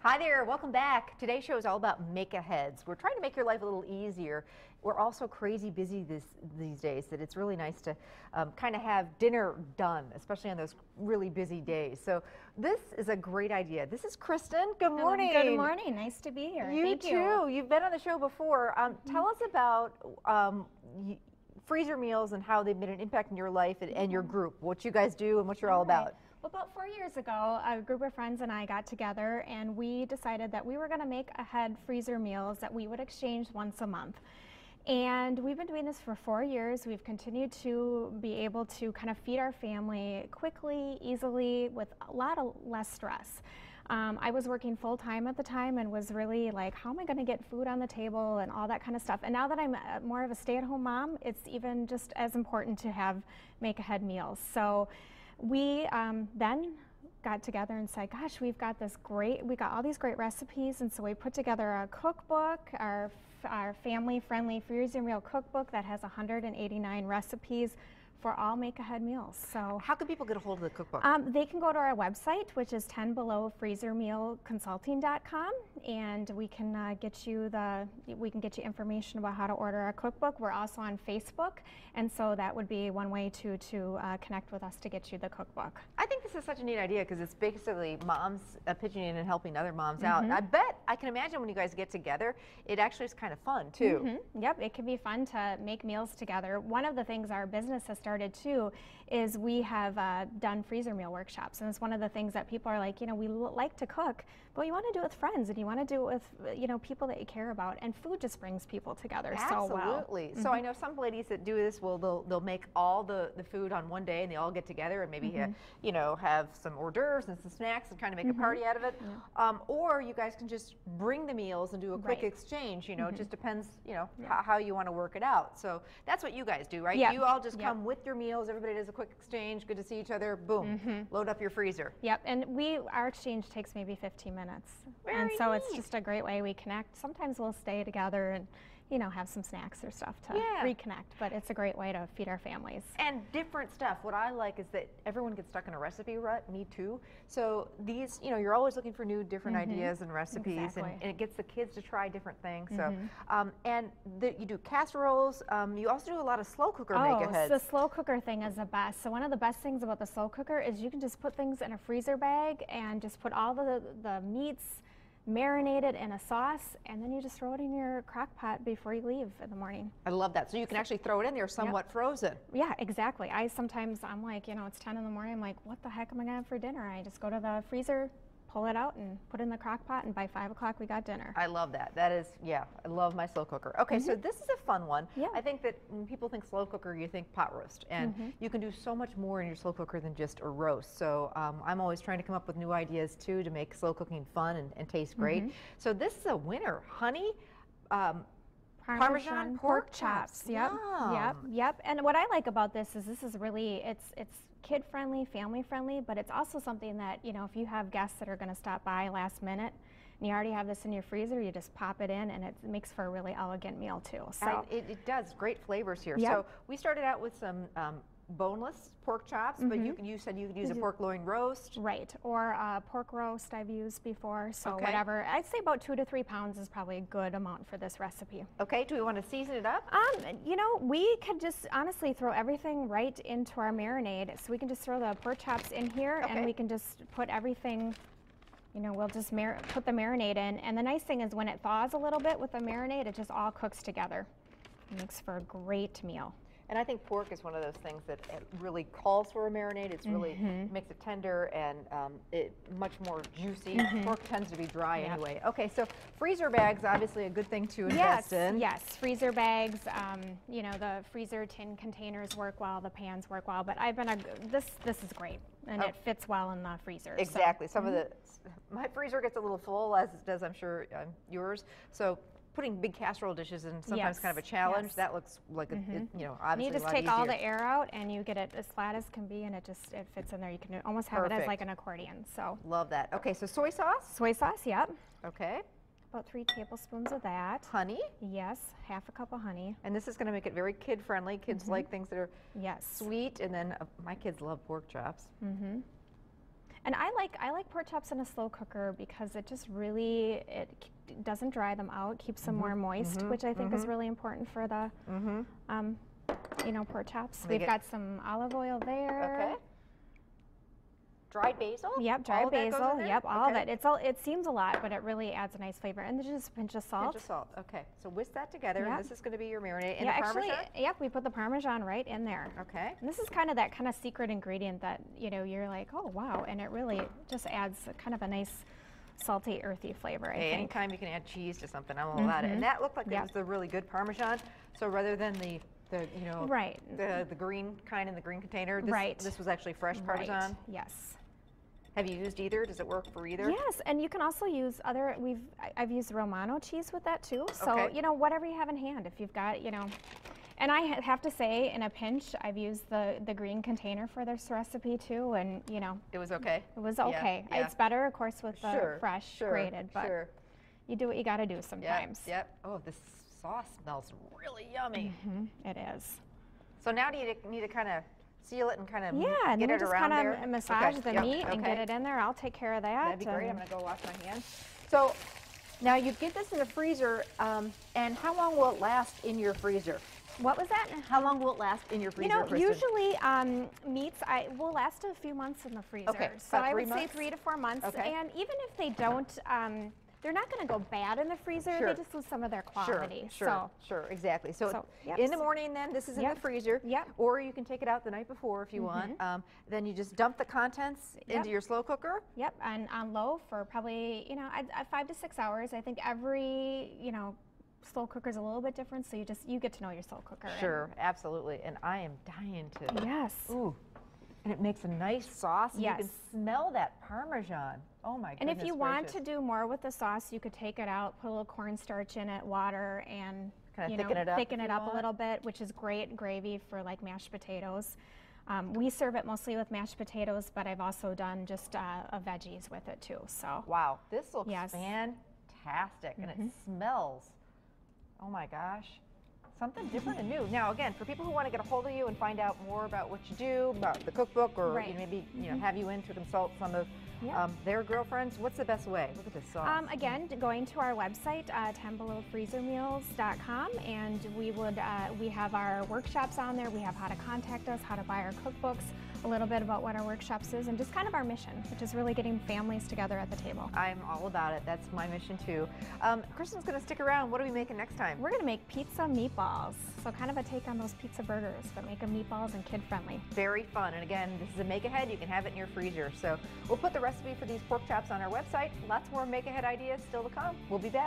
Hi there, welcome back. Today's show is all about make-aheads. We're trying to make your life a little easier. We're also crazy busy these days that it's really nice to kind of have dinner done, especially on those really busy days. So this is a great idea. This is Kristen. Good morning. Good morning. Nice to be here. Thank you. You too. You've been on the show before. Tell us about freezer meals and how they've made an impact in your life and your group, what you guys do and what you're all about. Well, about 4 years ago, a group of friends and I got together and we decided that we were going to make ahead freezer meals that we would exchange once a month. And we've been doing this for 4 years. We've continued to be able to kind of feed our family quickly, easily, with a lot of less stress. I was working full-time at the time and was really like, how am I going to get food on the table and all that kind of stuff. And now that I'm more of a stay-at-home mom, it's even just as important to have make-ahead meals. So we then got together and said, gosh, we got all these great recipes, and so we put together a cookbook, our family-friendly freezer meal cookbook that has 189 recipes for all make-ahead meals. So how can people get a hold of the cookbook? They can go to our website, which is 10belowfreezermealconsulting.com, and we can get you information about how to order our cookbook. We're also on Facebook, and so that would be one way to connect with us to get you the cookbook. I think this is such a neat idea because it's basically moms pitching in and helping other moms out. I can imagine when you guys get together, it actually is kind of fun too. Yep, it can be fun to make meals together. One of the things our business has started too is we have done freezer meal workshops, and it's one of the things that people are like, we like to cook, but you want to do it with friends and you want to do it with people that you care about, and food just brings people together so well. Absolutely. So I know some ladies that do this, they'll make all the food on one day and they all get together and maybe have some hors d'oeuvres and some snacks and kind of make a party out of it. Or you guys can just bring the meals and do a quick exchange. It just depends how you want to work it out. So that's what you guys do, right? You all just come with your meals, everybody does a quick exchange, good to see each other, boom, load up your freezer. Yep, and our exchange takes maybe 15 minutes. Very so neat. It's just a great way we connect. Sometimes we'll stay together and have some snacks or stuff to reconnect, but it's a great way to feed our families. And different stuff. What I like is that everyone gets stuck in a recipe rut, me too. So these, you're always looking for new different ideas and recipes, and it gets the kids to try different things. So, you do casseroles. You also do a lot of slow cooker make-aheads. The slow cooker thing is the best. So one of the best things about the slow cooker is you can just put things in a freezer bag and just put all the meats marinated in a sauce, and then you just throw it in your crock pot before you leave in the morning. I love that. So you can actually throw it in there somewhat frozen. Yeah, exactly. I'm like, it's 10 in the morning. I'm like, what the heck am I going to have for dinner? I just go to the freezer, pull it out, and put it in the crock pot, and by 5 o'clock we got dinner. I love that. That is, I love my slow cooker. Okay, so this is a fun one. I think that when people think slow cooker, you think pot roast, and you can do so much more in your slow cooker than just a roast. So I'm always trying to come up with new ideas too to make slow cooking fun and taste great. So this is a winner, honey. Parmesan pork chops. Yep. And what I like about this is really it's kid-friendly, family-friendly, but it's also something that, if you have guests that are going to stop by last minute and you already have this in your freezer, you just pop it in and it makes for a really elegant meal too. So it does great flavors here. So we started out with some boneless pork chops, but you said you could use a pork loin roast. Right, or pork roast I've used before, so whatever. I'd say about 2 to 3 pounds is probably a good amount for this recipe. Okay, do we want to season it up? We could just honestly throw everything right into our marinade. So we can just throw the pork chops in here and we can just put everything, we'll just put the marinade in. And the nice thing is when it thaws a little bit with the marinade, it just all cooks together. It makes for a great meal. And I think pork is one of those things that it really calls for a marinade. It's really makes it tender and much more juicy. Pork tends to be dry anyway. Okay, so freezer bags, obviously a good thing to invest in. Yes, freezer bags. The freezer tin containers work well, the pans work well. But this is great, and it fits well in the freezer. Exactly. So. My freezer gets a little full, as it does, I'm sure, yours. So putting big casserole dishes in sometimes kind of a challenge. That looks like obviously you just take all the air out and you get it as flat as can be, and it fits in there. You can almost have it as like an accordion. So love that. Okay, so soy sauce. Soy sauce, yep. Okay. About 3 tablespoons of that. Honey. Yes, half a cup of honey. And this is going to make it very kid friendly. Kids like things that are sweet, and then my kids love pork chops. And I like pork chops in a slow cooker because it just really, doesn't dry them out, keeps them more moist, which I think is really important for the, you know, pork chops. We've got some olive oil there. Okay. Dried basil? Yep, dried basil. Yep, all of it. It seems a lot, but it really adds a nice flavor. And there's just a pinch of salt. Pinch of salt. Okay. So whisk that together. Yep. And this is going to be your marinade. And yeah, the Parmesan? actually, yep, we put the Parmesan right in there. Okay. And this is kind of that kind of secret ingredient that, you know, you're like, oh wow, and it really just adds kind of a nice salty, earthy flavor. I think. Anytime you can add cheese to something, I'm all about it. And that looked like it was the really good Parmesan. So rather than the you know, the green kind in the green container, this was actually fresh Parmesan. Right. Yes. Have you used either? Does it work for either? Yes, and you can also use other, I've used Romano cheese with that too. So, you know, whatever you have in hand, if you've got, you know, and I have to say, in a pinch, I've used the green container for this recipe too, and, you know. It was okay? It was okay. Yeah. It's better, of course, with the fresh grated, but you do what you got to do sometimes. Yep. Oh, this sauce smells really yummy. It is. So now do you need to kind of seal it and kind of get it around there? Kind of massage the meat and get it in there. I'll take care of that. That'd be great. I'm going to go wash my hands. So now you get this in the freezer, and how long will it last in your freezer? What was that? How long will it last in your freezer, You know, Kristen? usually meats will last a few months in the freezer. Okay, so I would say 3 to 4 months. Okay. And even if they don't, they're not going to go bad in the freezer. They just lose some of their quality. Sure, exactly. So in the morning then, this is in the freezer. Or you can take it out the night before if you want. Then you just dump the contents into your slow cooker. Yep, and on low for probably, you know, 5 to 6 hours. I think every, you know, slow cooker is a little bit different, so you get to know your slow cooker. Sure, absolutely. And I am dying to. Yes. Ooh. And it makes a nice sauce. And you can smell that Parmesan. Oh my goodness. And if you want to do more with the sauce, you could take it out, put a little cornstarch in it, water, and kind of thicken it up a little bit, which is great gravy for like mashed potatoes. We serve it mostly with mashed potatoes, but I've also done just a veggies with it too. So wow, this looks fantastic, and it smells. Oh my gosh. Something different and new. Now, again, for people who want to get a hold of you and find out more about what you do, about the cookbook, or maybe have you in to consult some of their girlfriends, what's the best way? Look at this sauce. Again, going to our website, 10belowfreezermeals.com, and we have our workshops on there. We have how to contact us, how to buy our cookbooks, a little bit about what our workshops is, and just kind of our mission, which is really getting families together at the table. I'm all about it. That's my mission too. Kristen's going to stick around. What are we making next time? We're going to make pizza meatballs. So kind of a take on those pizza burgers, but make them meatballs and kid-friendly. Very fun. And again, this is a make-ahead. You can have it in your freezer. So we'll put the recipe for these pork chops on our website. Lots more make-ahead ideas still to come. We'll be back.